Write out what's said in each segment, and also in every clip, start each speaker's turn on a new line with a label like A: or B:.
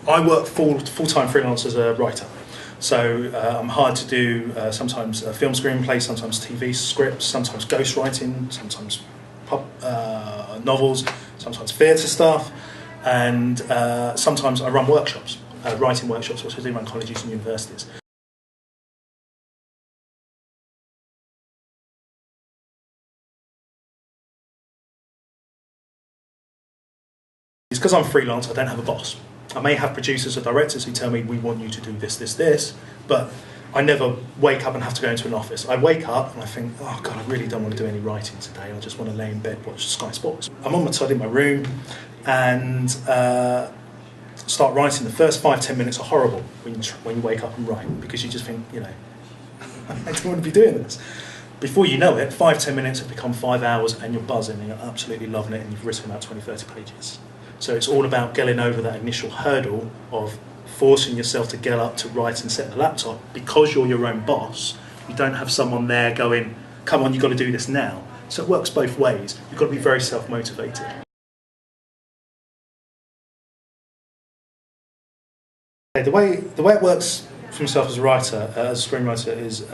A: I work full-time freelance as a writer. So I'm hired to do sometimes film screenplays, sometimes TV scripts, sometimes ghostwriting, sometimes novels, sometimes theatre stuff, and sometimes I run workshops, writing workshops, which I do run colleges and universities. It's because I'm freelance, I don't have a boss. I may have producers or directors who tell me, we want you to do this, this, this, but I never wake up and have to go into an office. I wake up and I think, oh God, I really don't want to do any writing today. I just want to lay in bed, watch Sky Sports. I'm on my toilet in my room and start writing. The first 5-10 minutes are horrible when you wake up and write, because you just think, you know, I don't want to be doing this. Before you know it, 5-10 minutes have become 5 hours and you're buzzing and you're absolutely loving it and you've written about 20-30 pages. So it's all about getting over that initial hurdle of forcing yourself to get up to write and set the laptop. Because you're your own boss, you don't have someone there going, come on, you've got to do this now. So it works both ways. You've got to be very self-motivated. The way it works for myself as a writer, as a screenwriter, is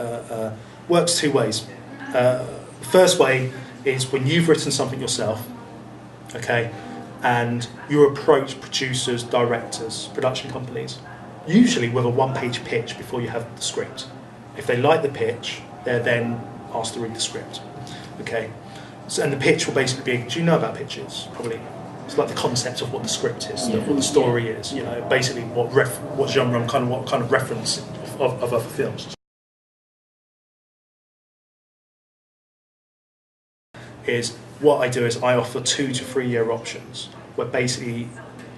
A: works two ways. The first way is when you've written something yourself, okay, and you approach producers, directors, production companies, usually with a one-page pitch before you have the script. If they like the pitch, they're then asked to read the script. Okay, so, and the pitch will basically be, do you know about pitches? Probably. It's like the concept of what the script is, what the story is, you know, basically what genre and what kind of reference of other films. Is what I do is I offer 2 to 3 year options, where basically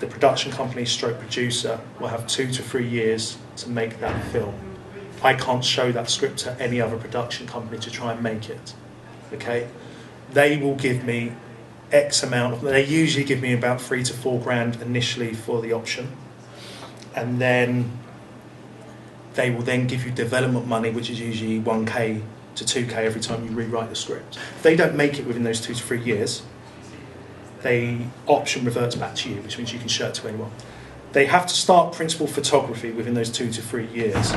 A: the production company stroke producer will have 2 to 3 years to make that film. I can't show that script to any other production company to try and make it. Okay, they will give me X amount. They usually give me about 3 to 4 grand initially for the option, and then they will then give you development money, which is usually 1k to 2k every time you rewrite the script. If they don't make it within those 2 to 3 years, the option reverts back to you, which means you can show it to anyone. They have to start principal photography within those 2 to 3 years.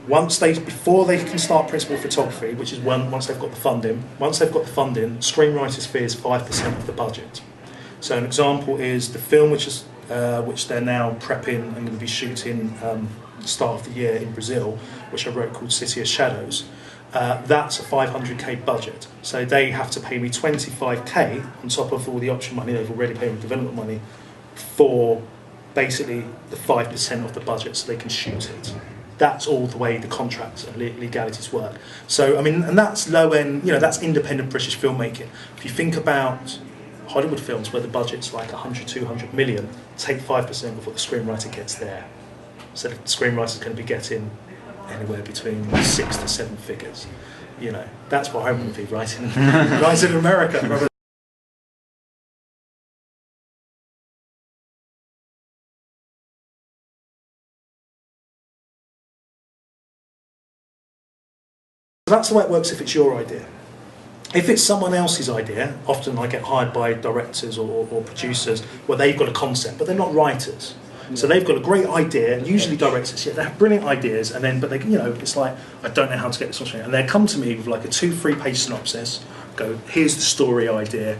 A: Before they can start principal photography, which is once they've got the funding, Screenwriters' fee is 5% of the budget. So an example is the film which they're now prepping and going to be shooting start of the year in Brazil, which I wrote, called City of Shadows. That's a 500k budget. So they have to pay me 25k on top of all the option money they've already paid me, development money, for basically the 5% of the budget so they can shoot it. That's all the way the contracts and legalities work. So, I mean, and that's low end, you know, that's independent British filmmaking. If you think about Hollywood films where the budget's like 100, 200 million, take 5% of what the screenwriter gets there. So the screenwriter's going to be getting anywhere between 6 to 7 figures. You know, that's what I want to be writing in America. That's the way it works if it's your idea. If it's someone else's idea, often I get hired by directors or producers where they've got a concept, but they're not writers. So they've got a great idea, and usually directors, yeah, they have brilliant ideas, and then, but they, you know, it's like, I don't know how to get this on screen. And they come to me with like a 2-3 page synopsis, go, here's the story idea,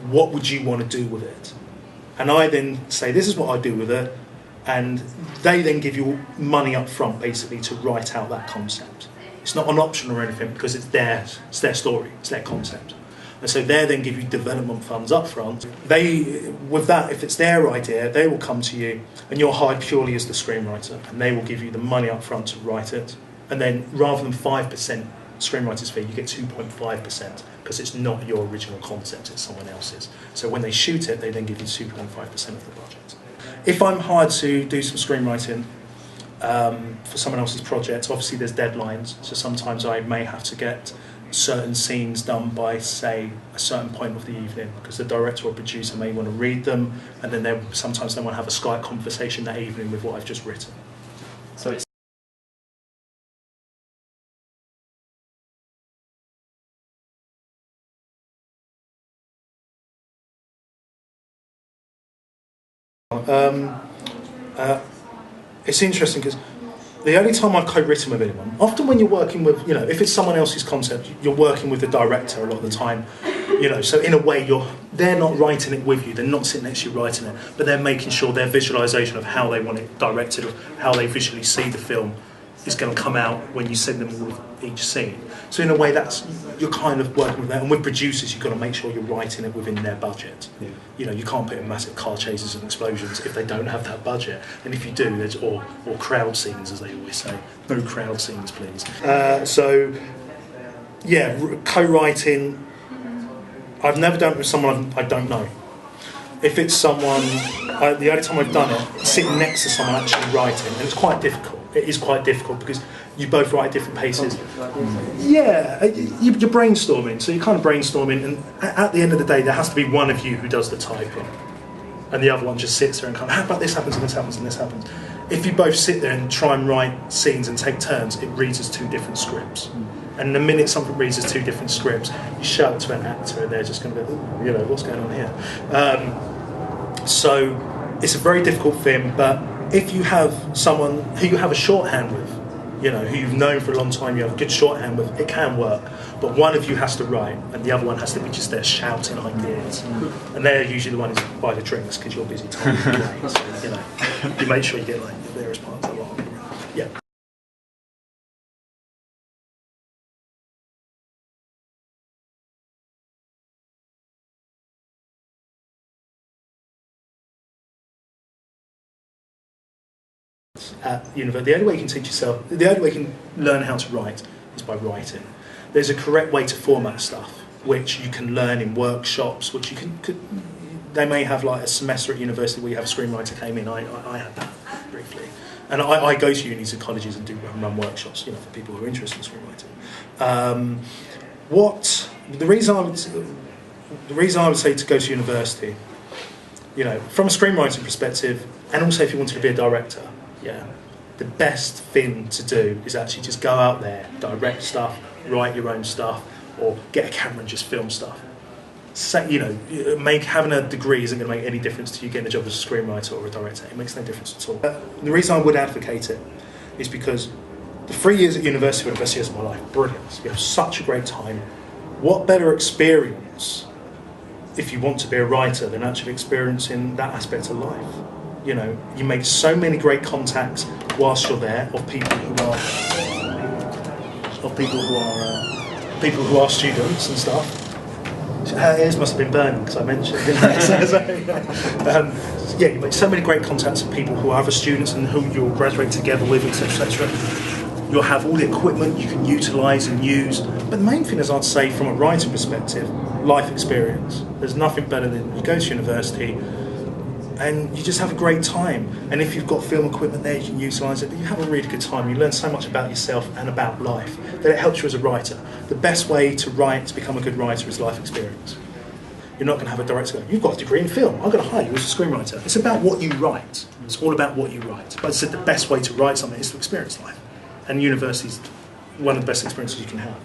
A: what would you want to do with it? And I then say, this is what I do with it, and they then give you money up front, basically, to write out that concept. It's not an option or anything, because it's their story, it's their concept. And so they then give you development funds up front. With that, if it's their idea, they will come to you, and you're hired purely as the screenwriter, and they will give you the money up front to write it. And then rather than 5% screenwriter's fee, you get 2.5%, because it's not your original concept, it's someone else's. So when they shoot it, they then give you 2.5% of the budget. If I'm hired to do some screenwriting, for someone else's project, obviously there's deadlines, so sometimes I may have to get certain scenes done by, say, a certain point of the evening, because the director or producer may want to read them, and then sometimes they want to have a Skype conversation that evening with what I've just written. So it's It's interesting because the only time I've co-written with anyone, often when you're working with, if it's someone else's concept, you're working with the director a lot of the time, so in a way they're not writing it with you, they're not sitting next to you writing it, but they're making sure their visualisation of how they want it directed, or how they visually see the film is going to come out when you send them all of each scene. So in a way, you're kind of working with that. And with producers, you've got to make sure you're writing it within their budget. Yeah. You can't put in massive car chases and explosions if they don't have that budget. And if you do, or crowd scenes, as they always say. No crowd scenes, please. Co-writing, I've never done it with someone I don't know. If it's someone, the only time I've done it, sitting next to someone actually writing, and it's quite difficult. It is quite difficult because you both write at different paces. Yeah, you're brainstorming, so you're kind of brainstorming, and at the end of the day, there has to be one of you who does the typing, and the other one just sits there and kind of, how about this happens and this happens and this happens. If you both sit there and try and write scenes and take turns, it reads as two different scripts. And the minute something reads as two different scripts, you shout to an actor and they're just going to go, what's going on here? So it's a very difficult thing, but if you have someone who you have a shorthand with, who you've known for a long time, you have a good shorthand with, it can work. But one of you has to write, and the other one has to be just there shouting ideas. And they're usually the one who's buy the drinks because you're busy talking away. So, you make sure you get the various parts of it. Yeah. At university, the only way you can teach yourself, the only way you can learn how to write is by writing. There's a correct way to format stuff, which you can learn in workshops, which they may have like a semester at university where you have a screenwriter came in. I had that briefly. And I go to unis and colleges and run workshops, for people who are interested in screenwriting. The reason I would say to go to university, from a screenwriting perspective, and also if you wanted to be a director, the best thing to do is actually just go out there, direct stuff, write your own stuff, or get a camera and just film stuff. Having a degree isn't going to make any difference to you getting a job as a screenwriter or a director. It makes no difference at all. The reason I would advocate it is because the 3 years at university were the best years of my life. Brilliant. You have such a great time. What better experience if you want to be a writer than actually experiencing that aspect of life? You make so many great contacts whilst you're there of people who are students and stuff. Her ears must have been burning because I mentioned it. You make so many great contacts with people who are other students and who you'll graduate together with, etc., etc. You'll have all the equipment you can utilise and use. But the main thing is, I'd say, from a writing perspective, life experience. There's nothing better than you go to university and you just have a great time. And if you've got film equipment there, you can utilise it, but you have a really good time. You learn so much about yourself and about life that it helps you as a writer. The best way to write, to become a good writer, is life experience. You're not going to have a director go, you've got a degree in film, I'm going to hire you as a screenwriter. It's about what you write. It's all about what you write. But I said the best way to write something is to experience life. And university is one of the best experiences you can have.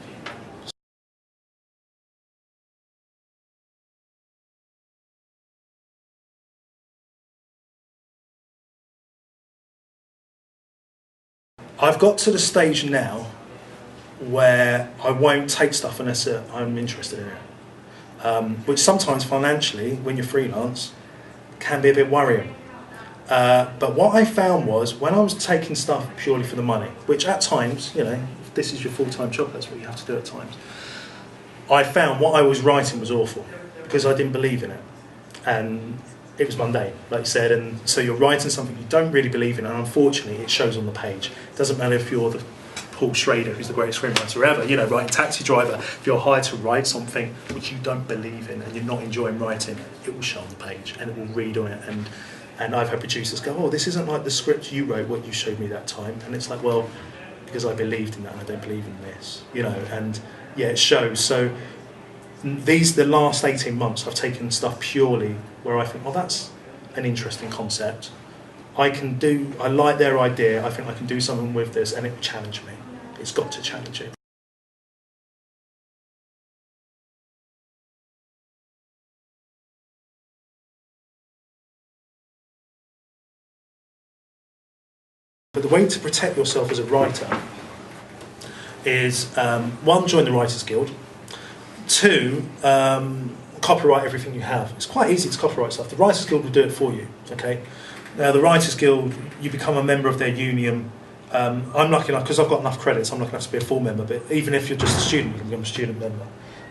A: I've got to the stage now where I won't take stuff unless I'm interested in it. Which sometimes financially, when you're freelance, can be a bit worrying. But what I found was, when I was taking stuff purely for the money, which at times, if this is your full-time job, that's what you have to do at times, I found what I was writing was awful because I didn't believe in it. And it was mundane, like you said, and so you're writing something you don't really believe in, and unfortunately it shows on the page. It doesn't matter if you're the Paul Schrader, who's the greatest screenwriter ever, writing Taxi Driver. If you're hired to write something which you don't believe in and you're not enjoying writing, it will show on the page and it will read on it. And I've had producers go, oh, this isn't like the script you wrote, what you showed me that time. And it's like, well, because I believed in that and I don't believe in this, and yeah, it shows. So the last 18 months I've taken stuff purely where I think, well, that's an interesting concept. I like their idea, I think I can do something with this, and it will challenge me. It's got to challenge it. But the way to protect yourself as a writer is, one, join the Writers Guild. Two, copyright everything you have. It's quite easy to copyright stuff. The Writers Guild will do it for you. Okay. Now the Writers Guild, you become a member of their union. I'm lucky enough, because I've got enough credits, I'm lucky enough to be a full member, but even if you're just a student, you can become a student member.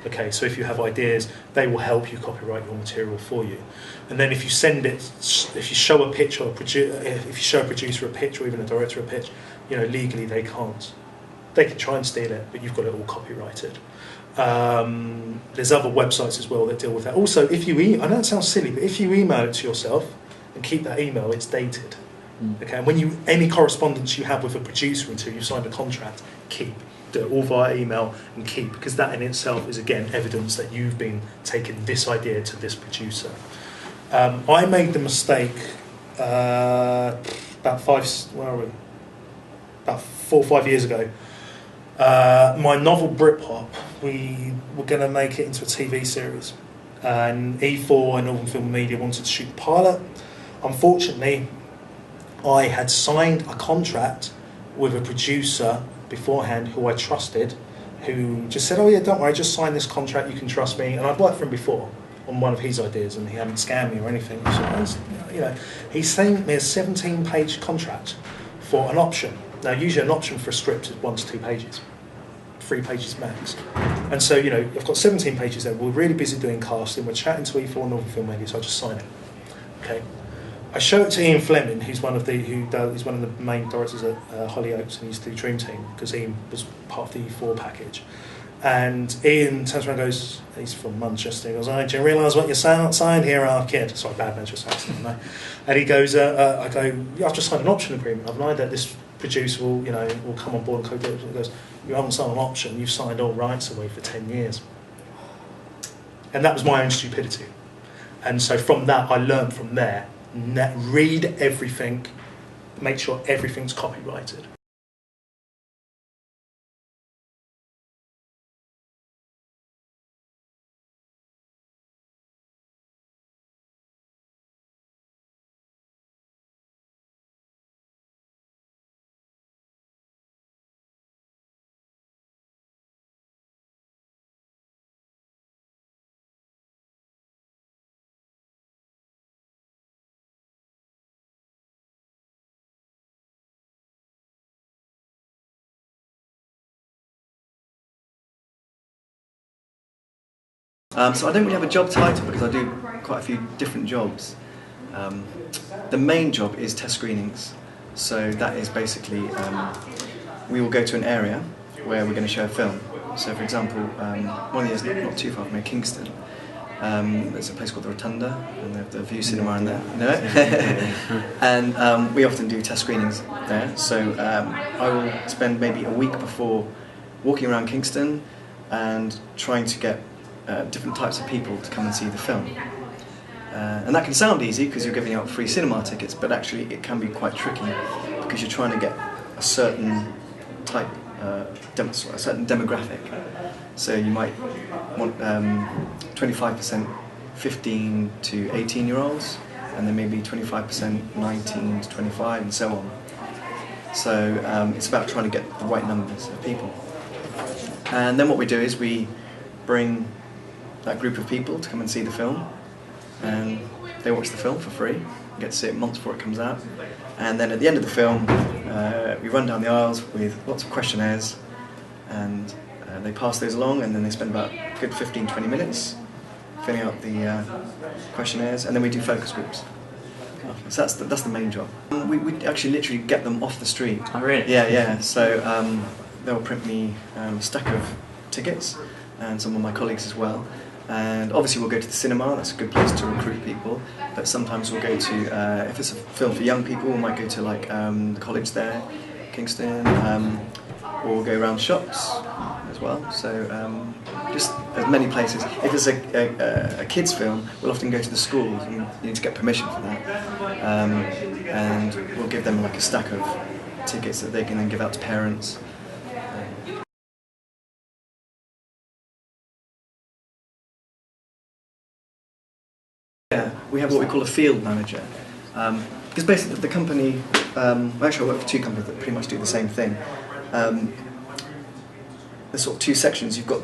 A: Okay, so if you have ideas, they will help you copyright your material for you. And then if you send it, if you show a pitch, or if you show a producer a pitch, or even a director a pitch, you know, legally they can't. They can try and steal it, but you've got it all copyrighted. There's other websites as well that deal with that. Also, if you I know it sounds silly, but if you email it to yourself and keep that email, it's dated. Okay, and when any correspondence you have with a producer until you've signed a contract, keep. Do it all via email and keep, because that in itself is, again, evidence that you've been taking this idea to this producer. I made the mistake about 4 or 5 years ago. My novel Britpop, we were going to make it into a TV series, and E4 and Northern Film Media wanted to shoot the pilot. Unfortunately, I had signed a contract with a producer beforehand who I trusted, who just said, "Oh yeah, don't worry, just sign this contract, you can trust me." And I'd worked for him before on one of his ideas, and he hadn't scammed me or anything. So, you know, he sent me a 17-page contract for an option. Now, usually an option for a script is 1 to 2 pages, 3 pages max. And so, you know, I've got 17 pages there. We're really busy doing casting. We're chatting to E4 Northern Film Media, so I just sign it. Okay. I show it to Ian Fleming, who's one of the main directors at Hollyoaks, and he used to do Dream Team, because Ian was part of the E4 package. And Ian turns around and goes, he's from Manchester, he goes, "Oh, do you realise what you're signed here, our kid?" Sorry, bad Manchester accent, no. And he goes, I go, "Yeah, I've just signed an option agreement. I've known that this producer will come on board and co-do it." He goes, "You haven't signed an option, you've signed all rights away for 10 years. And that was my own stupidity. And so from that, I learned from there, read everything, make sure everything's copyrighted.
B: So I don't really have a job title because I do quite a few different jobs. The main job is test screenings. So that is basically, we will go to an area where we're going to show a film. So for example, one is not too far from here, Kingston. There's a place called the Rotunda, and they have the View Cinema in there, you know? And we often do test screenings there. So I will spend maybe a week before walking around Kingston and trying to get different types of people to come and see the film. And that can sound easy because you're giving out free cinema tickets, but actually it can be quite tricky because you're trying to get a certain type, a certain demographic. So you might want 25% 15 to 18-year-olds, and then maybe 25% 19 to 25, and so on. So it's about trying to get the right numbers of people. And then what we do is we bring that group of people to come and see the film, and they watch the film for free. You get to see it months before it comes out, and then at the end of the film we run down the aisles with lots of questionnaires, and they pass those along, and then they spend about a good 15-20 minutes filling out the questionnaires, and then we do focus groups. So that's the main job. We actually literally get them off the street.
C: Oh really?
B: Yeah. So they'll print me a stack of tickets, and some of my colleagues as well. And obviously we'll go to the cinema, that's a good place to recruit people, but sometimes we'll go to, if it's a film for young people, we might go to like the college there, Kingston, or we'll go around shops as well, so just as many places. If it's a kids film, we'll often go to the schools, and you need to get permission for that, and we'll give them like a stack of tickets that they can then give out to parents. We have what we call a field manager. because basically the company, actually I work for two companies that pretty much do the same thing. There's sort of two sections. You've got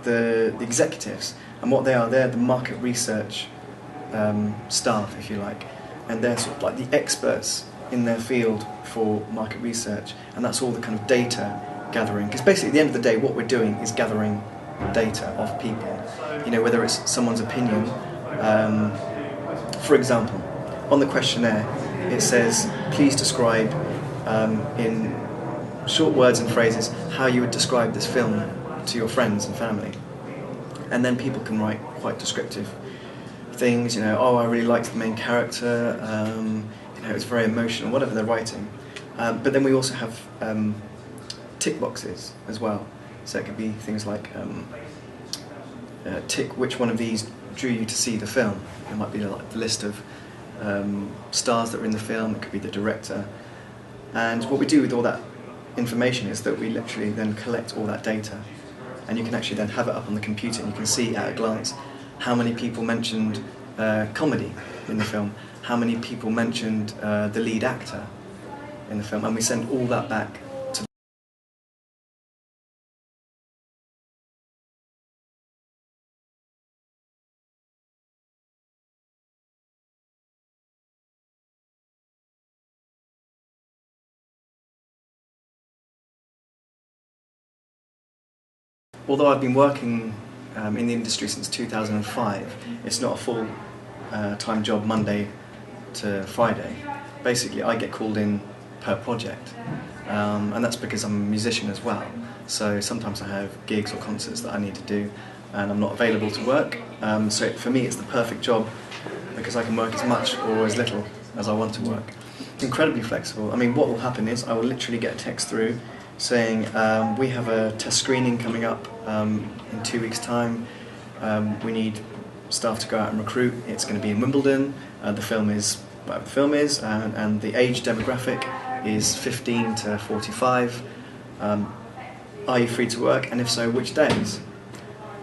B: the executives, and what they are, they're the market research staff, if you like, and they're sort of like the experts in their field for market research, and that's all the kind of data gathering. Because basically at the end of the day what we're doing is gathering data of people, you know, whether it's someone's opinion. For example, on the questionnaire it says, please describe in short words and phrases how you would describe this film to your friends and family. And then people can write quite descriptive things, you know, oh, I really liked the main character, you know, it was very emotional, whatever they're writing. But then we also have tick boxes as well. So it could be things like tick which one of these drew you to see the film. It might be like the list of stars that were in the film, it could be the director. And what we do with all that information is that we literally then collect all that data, and you can actually then have it up on the computer and you can see at a glance how many people mentioned comedy in the film, how many people mentioned the lead actor in the film, and we send all that back to. Although I've been working in the industry since 2005, it's not a full-time job Monday to Friday. Basically, I get called in per project, and that's because I'm a musician as well. So sometimes I have gigs or concerts that I need to do, and I'm not available to work. So for me, it's the perfect job because I can work as much or as little as I want to work. Incredibly flexible. I mean, what will happen is I will literally get a text through saying we have a test screening coming up in 2 weeks' time. We need staff to go out and recruit. It's going to be in Wimbledon. The film is whatever the film is, and the age demographic is 15 to 45. Are you free to work? And if so, which days?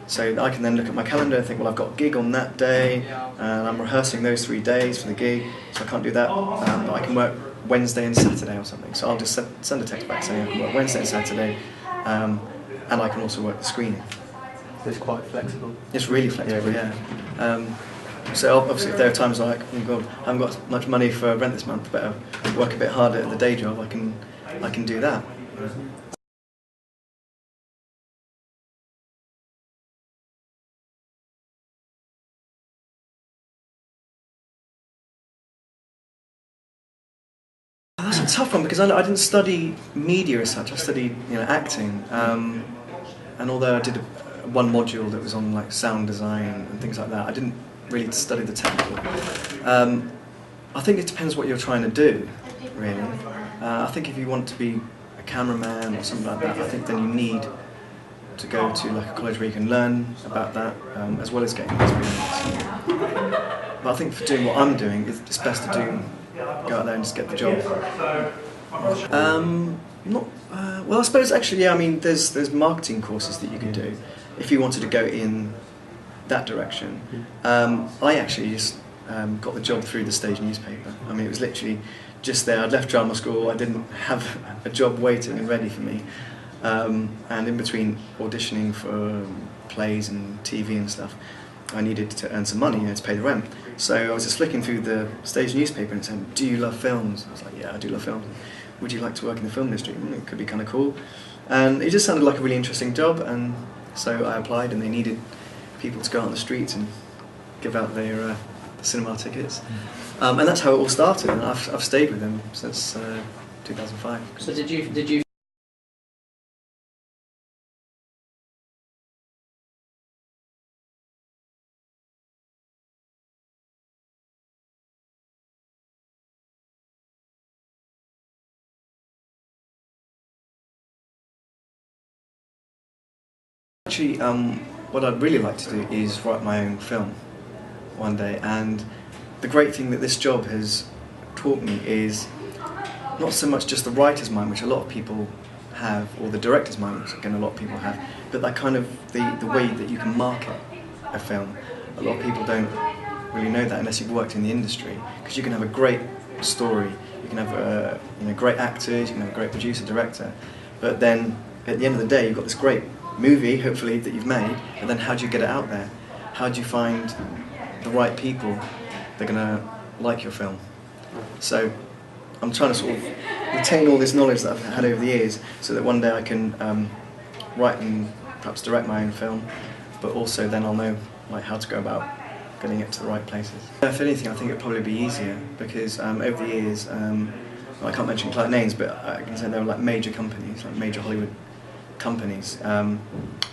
B: So I can then look at my calendar and think, well, I've got a gig on that day, and I'm rehearsing those 3 days for the gig, so I can't do that, but I can work Wednesday and Saturday or something. So I'll just send a text back saying I can work Wednesday and Saturday, and I can also work the screening.
A: It's quite flexible.
B: It's really flexible, yeah. So obviously if there are times like, oh God, I haven't got much money for rent this month, better work a bit harder at the day job, I can do that. That's a tough one because I didn't study media as such. I studied, you know, acting, and although I did one module that was on like sound design and things like that, I didn't really study the technical. I think it depends what you're trying to do, really. I think if you want to be a cameraman or something like that, I think then you need to go to like a college where you can learn about that as well as getting experience. But I think for doing what I'm doing, it's best to go out there and just get the job. Well, I suppose actually, yeah. I mean, there's marketing courses that you can do if you wanted to go in that direction. I actually just got the job through the stage newspaper. I mean, it was literally just there. I'd left drama school. I didn't have a job waiting and ready for me. And in between auditioning for plays and TV and stuff, I needed to earn some money, you know, to pay the rent. So I was just flicking through the stage newspaper and saying, "Do you love films?" I was like, "Yeah, I do love films. Would you like to work in the film industry? It could be kind of cool." And it just sounded like a really interesting job, and so I applied, and they needed people to go out on the streets and give out their cinema tickets. And that's how it all started, and I've stayed with them since 2005.
C: So did you
B: Actually, what I'd really like to do is write my own film one day, and the great thing that this job has taught me is not so much just the writer's mind, which a lot of people have, or the director's mind, which again a lot of people have, but that kind of the way that you can market a film. A lot of people don't really know that unless you've worked in the industry, because you can have a great story. You can have great actors, you can have a great producer, director, but then at the end of the day, you've got this great movie, hopefully, that you've made, and then how do you get it out there? How do you find the right people that are going to like your film? So I'm trying to sort of retain all this knowledge that I've had over the years so that one day I can write and perhaps direct my own film, but also then I'll know how to go about getting it to the right places. If anything, I think it'd probably be easier because over the years, I can't mention client names, but I can say they were major companies, major Hollywood companies.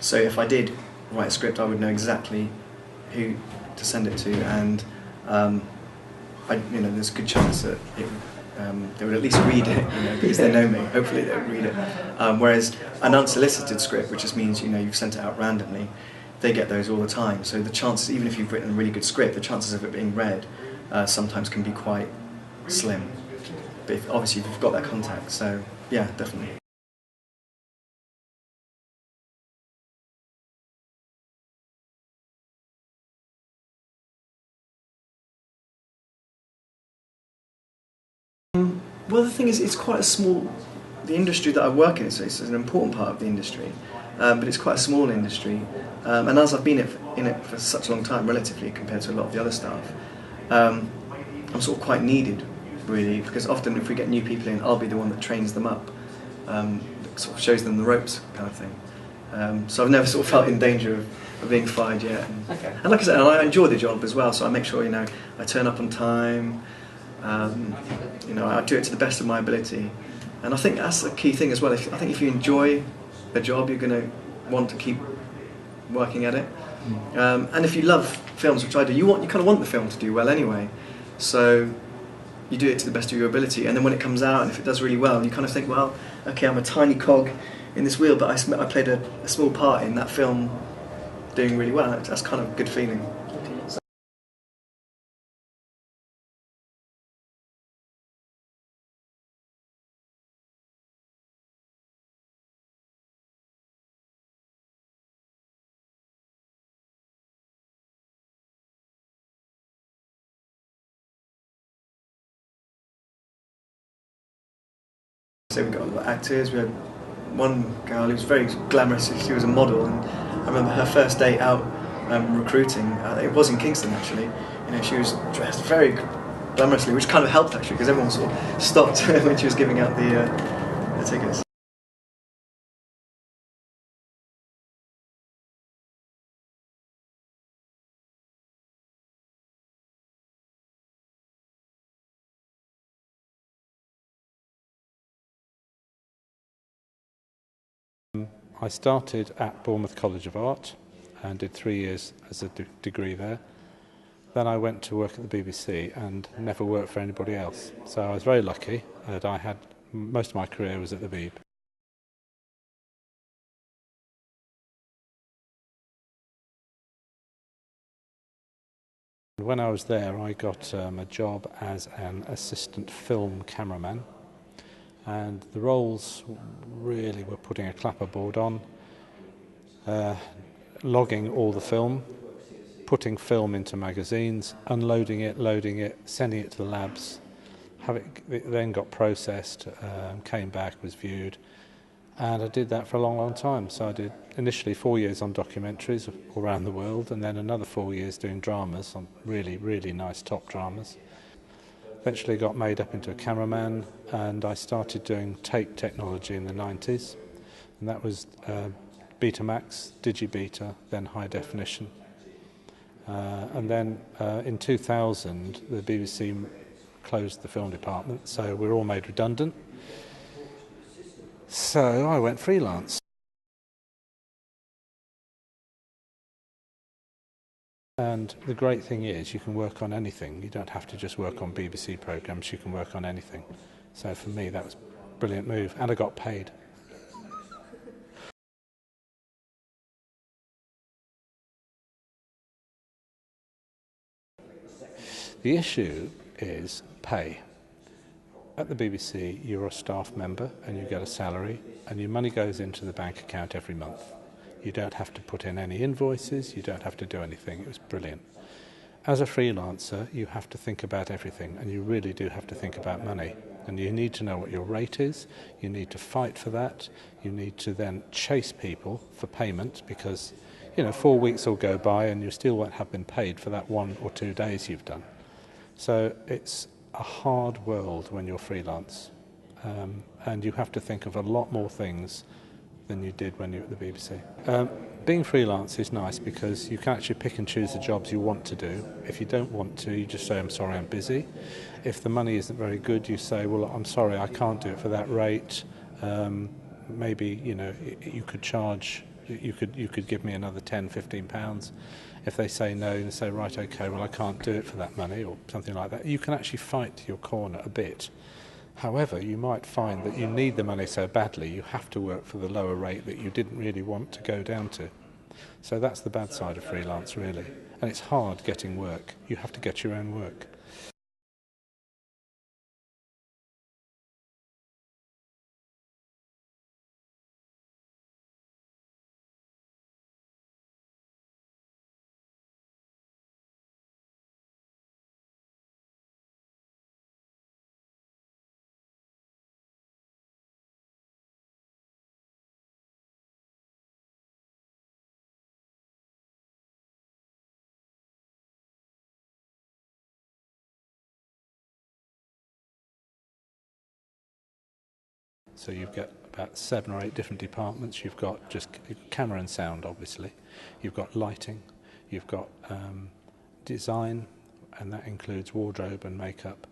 B: So if I did write a script, I would know exactly who to send it to, and there's a good chance that they would at least read it, because they know me. Hopefully they would read it. Whereas an unsolicited script, which just means you've sent it out randomly, they get those all the time. So the chances, even if you've written a really good script, the chances of it being read sometimes can be quite slim. But obviously you've got that contact, so yeah, definitely. Well, the thing is, it's quite a small. The industry that I work in, it's an important part of the industry, but it's quite a small industry. And as I've been in it for such a long time, relatively compared to a lot of the other staff, I'm sort of quite needed, really, because often if we get new people in, I'll be the one that trains them up, sort of shows them the ropes, kind of thing. So I've never sort of felt in danger of being fired yet. And like I said, I enjoy the job as well, so I make sure I turn up on time. I do it to the best of my ability, and I think that's a key thing as well. I think if you enjoy a job, you're going to want to keep working at it. And if you love films, which I do, you kind of want the film to do well anyway. So you do it to the best of your ability, and then when it comes out, and if it does really well, you kind of think, well, okay, I'm a tiny cog in this wheel, but I played a small part in that film doing really well. That's kind of a good feeling. So we got actors. We had one girl who was very glamorous. She was a model, and I remember her first day out recruiting. It was in Kingston, actually. She was dressed very glamorously, which kind of helped actually, because everyone sort of stopped when she was giving out the tickets.
C: I started at Bournemouth College of Art and did 3 years as a degree there. Then I went to work at the BBC and never worked for anybody else. So I was very lucky that I had most of my career was at the Beeb. When I was there, I got a job as an assistant film cameraman. And the roles really were putting a clapperboard on, logging all the film, putting film into magazines, unloading it, loading it, sending it to the labs. It then got processed, came back, was viewed, and I did that for a long, long time. So I did initially 4 years on documentaries all around the world, and then another 4 years doing dramas, on really, really nice top dramas. Eventually got made up into a cameraman, and I started doing tape technology in the 90s, and that was Betamax, Digibeta, then high definition. And then in 2000 the BBC closed the film department, so we were all made redundant. So I went freelance. And the great thing is you can work on anything. You don't have to just work on BBC programmes, you can work on anything. So for me that was a brilliant move, and I got paid. The issue is pay. At the BBC you're a staff member and you get a salary, and your money goes into the bank account every month. You don't have to put in any invoices, you don't have to do anything. It was brilliant. As a freelancer, you have to think about everything, and you really do have to think about money. And you need to know what your rate is, you need to fight for that, you need to then chase people for payment, because 4 weeks will go by and you still won't have been paid for that 1 or 2 days you've done. So it's a hard world when you're freelance, and you have to think of a lot more things than you did when you were at the BBC. Being freelance is nice because you can actually pick and choose the jobs you want to do. If you don't want to, you just say, I'm sorry, I'm busy. If the money isn't very good, you say, well, I'm sorry, I can't do it for that rate. Maybe, you could charge, you could give me another £10-15. If they say no, you say, right, okay, well, I can't do it for that money, or something like that. You can actually fight your corner a bit. However, you might find that you need the money so badly you have to work for the lower rate that you didn't really want to go down to. So that's the bad side of freelance, really. And it's hard getting work. You have to get your own work. So you've got about 7 or 8 different departments. You've got just camera and sound, obviously. You've got lighting. You've got design, and that includes wardrobe and makeup.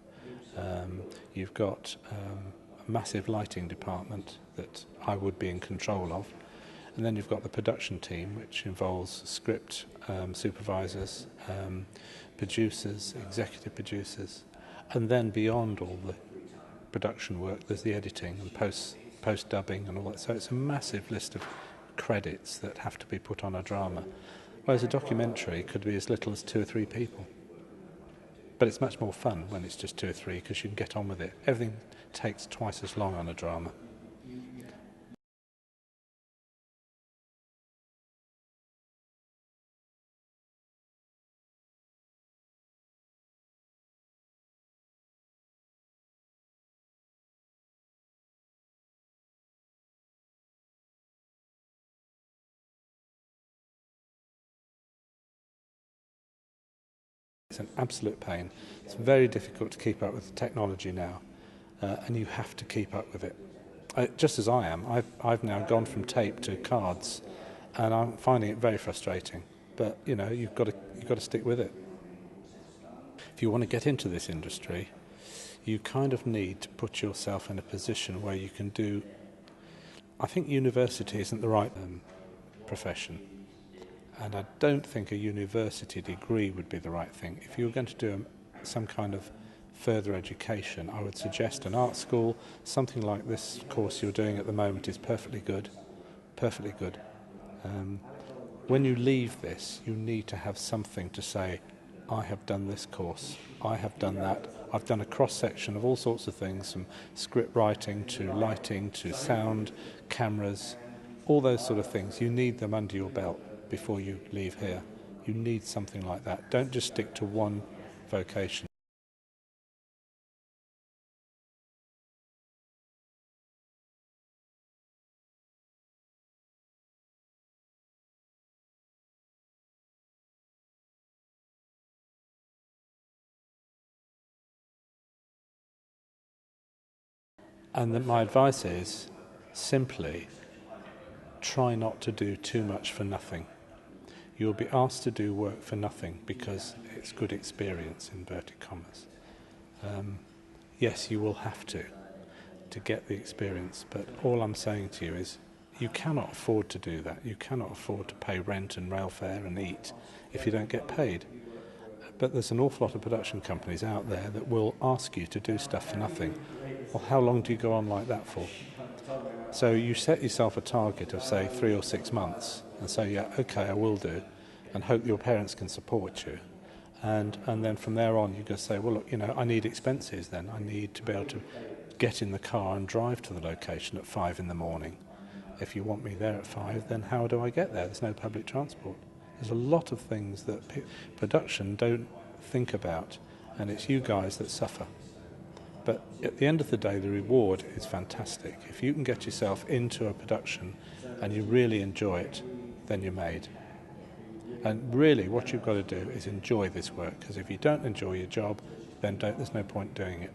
C: You've got a massive lighting department that I would be in control of. And then you've got the production team, which involves script supervisors, producers, executive producers, and then beyond all the production work, there's the editing and post dubbing and all that. So it's a massive list of credits that have to be put on a drama, whereas a documentary could be as little as 2 or 3 people. But it's much more fun when it's just 2 or 3 because you can get on with it. Everything takes twice as long on a drama. It's an absolute pain. It's very difficult to keep up with the technology now, and you have to keep up with it. Just as I am, I've now gone from tape to cards, and I'm finding it very frustrating. But you've got to stick with it. If you want to get into this industry, you kind of need to put yourself in a position where you can do. I think university isn't the right profession. And I don't think a university degree would be the right thing. If you were going to do some kind of further education, I would suggest an art school. Something like this course you're doing at the moment is perfectly good. Perfectly good. When you leave this, you need to have something to say, I have done this course, I have done that. I've done a cross-section of all sorts of things, from script writing to lighting to sound, cameras, all those sort of things. You need them under your belt before you leave here. You need something like that. Don't just stick to one vocation. And then my advice is simply try not to do too much for nothing. You'll be asked to do work for nothing because it's good experience, inverted commas. Yes, you will have to get the experience, but all I'm saying to you is you cannot afford to do that. You cannot afford to pay rent and rail fare and eat if you don't get paid. But there's an awful lot of production companies out there that will ask you to do stuff for nothing. Well, how long do you go on like that for? So you set yourself a target of, say, 3 or 6 months and say, yeah, okay, I will do, and hope your parents can support you. And then from there on, you can say, well, look, I need expenses then. I need to be able to get in the car and drive to the location at 5 in the morning. If you want me there at 5, then how do I get there? There's no public transport. There's a lot of things that production don't think about, and it's you guys that suffer. But at the end of the day, the reward is fantastic. If you can get yourself into a production and you really enjoy it, then you're made. And really what you've got to do is enjoy this work, because if you don't enjoy your job, then there's no point doing it.